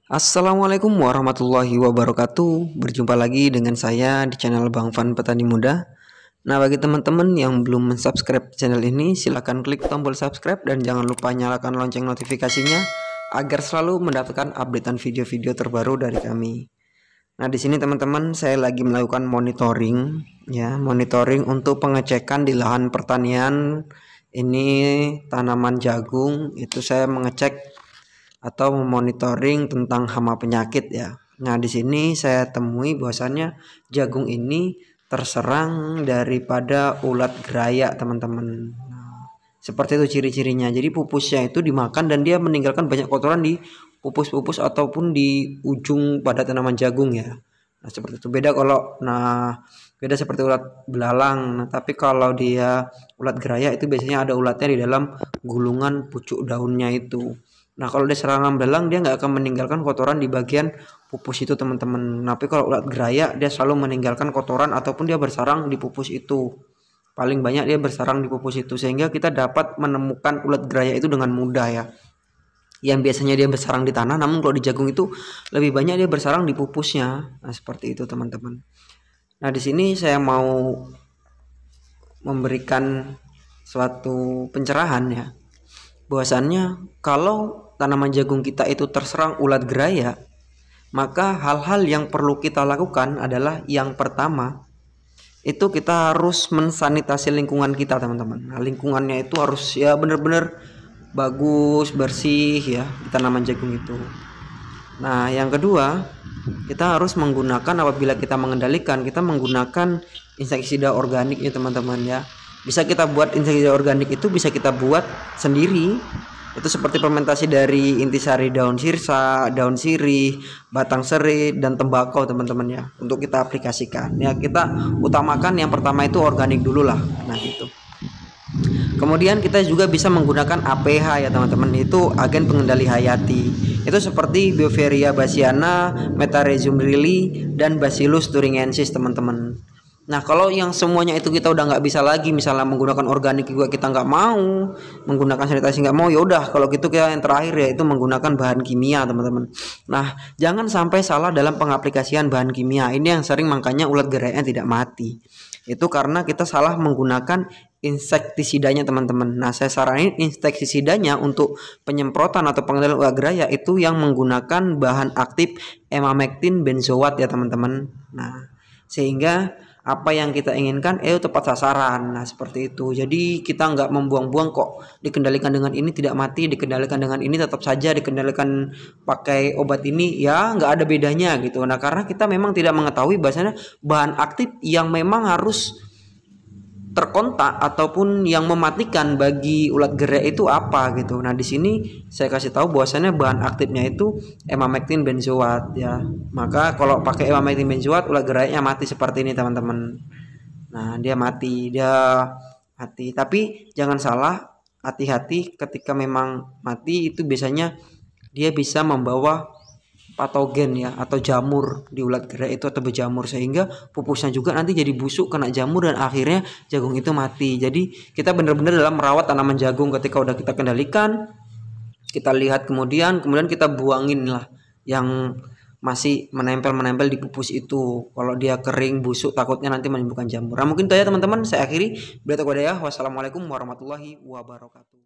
Assalamualaikum warahmatullahi wabarakatuh. Berjumpa lagi dengan saya di channel Bang Fan Petani Muda. Nah, bagi teman-teman yang belum mensubscribe channel ini, silahkan klik tombol subscribe dan jangan lupa nyalakan lonceng notifikasinya agar selalu mendapatkan updatean video-video terbaru dari kami. Nah, di sini teman-teman saya lagi melakukan monitoring ya, monitoring untuk pengecekan di lahan pertanian ini tanaman jagung. Itu saya mengecek atau memonitoring tentang hama penyakit ya. Nah, di sini saya temui bahwasannya jagung ini terserang daripada ulat geraya, teman-teman. Nah, seperti itu ciri-cirinya. Jadi pupusnya itu dimakan dan dia meninggalkan banyak kotoran di pupus-pupus ataupun di ujung pada tanaman jagung ya. Nah, seperti itu. Beda seperti ulat belalang. Nah, tapi kalau dia ulat geraya itu biasanya ada ulatnya di dalam gulungan pucuk daunnya itu. Nah, kalau dia serangan belalang dia nggak akan meninggalkan kotoran di bagian pupus itu, teman-teman. Tapi kalau ulat geraya dia selalu meninggalkan kotoran ataupun dia bersarang di pupus itu. Paling banyak dia bersarang di pupus itu sehingga kita dapat menemukan ulat geraya itu dengan mudah ya. Yang biasanya dia bersarang di tanah, namun kalau di jagung itu lebih banyak dia bersarang di pupusnya. Nah, seperti itu, teman-teman. Nah, di sini saya mau memberikan suatu pencerahan ya. Bahwasannya kalau tanaman jagung kita itu terserang ulat geraya, maka hal-hal yang perlu kita lakukan adalah yang pertama itu kita harus mensanitasi lingkungan kita, teman-teman. Nah, lingkungannya itu harus ya benar-benar bagus, bersih ya di tanaman jagung itu. Nah, yang kedua, kita harus menggunakan apabila kita menggunakan insektisida organik ya, teman-teman ya. Bisa kita buat insektisida organik itu bisa kita buat sendiri. Itu seperti fermentasi dari intisari daun sirsa, daun sirih, batang serai dan tembakau, teman-teman ya. Untuk kita aplikasikan. Ya, kita utamakan yang pertama itu organik dulu lah. Nah, gitu. Kemudian kita juga bisa menggunakan APH ya, teman-teman. Itu agen pengendali hayati. Itu seperti Beauveria bassiana, Metarhizium rilli dan Bacillus thuringiensis, teman-teman. Nah, kalau yang semuanya itu kita udah nggak bisa lagi, misalnya menggunakan organik juga kita nggak mau, menggunakan sanitasi nggak mau, ya udah kalau gitu kita yang terakhir yaitu menggunakan bahan kimia, teman-teman. Nah, jangan sampai salah dalam pengaplikasian bahan kimia. Ini yang sering makanya ulat gerayanya tidak mati. Itu karena kita salah menggunakan insektisidanya, teman-teman. Nah, saya saranin insektisidanya untuk penyemprotan atau pengendalian ulat geraya itu yang menggunakan bahan aktif emamectin benzoat ya, teman-teman. Nah, sehingga apa yang kita inginkan tepat sasaran. Nah, seperti itu. Jadi kita nggak membuang-buang kok. Dikendalikan dengan ini tidak mati, dikendalikan dengan ini tetap saja, dikendalikan pakai obat ini ya nggak ada bedanya gitu. Nah, karena kita memang tidak mengetahui bahasanya bahan aktif yang memang harus terkontak ataupun yang mematikan bagi ulat geraya itu apa gitu. Nah, di sini saya kasih tahu bahwasannya bahan aktifnya itu emamectin benzoat ya. Maka kalau pakai emamectin benzoat ulat gerayanya mati seperti ini, teman-teman. Nah, dia mati. Tapi jangan salah, hati-hati ketika memang mati itu biasanya dia bisa membawa patogen ya atau jamur di ulat geraya itu atau berjamur sehingga pupusnya juga nanti jadi busuk kena jamur dan akhirnya jagung itu mati. Jadi kita benar-benar dalam merawat tanaman jagung ketika udah kita kendalikan, kita lihat kemudian kita buangin lah yang masih menempel di pupus itu. Kalau dia kering busuk takutnya nanti menimbulkan jamur. Nah, mungkin itu ya, teman-teman, saya akhiri. Wassalamualaikum warahmatullahi wabarakatuh.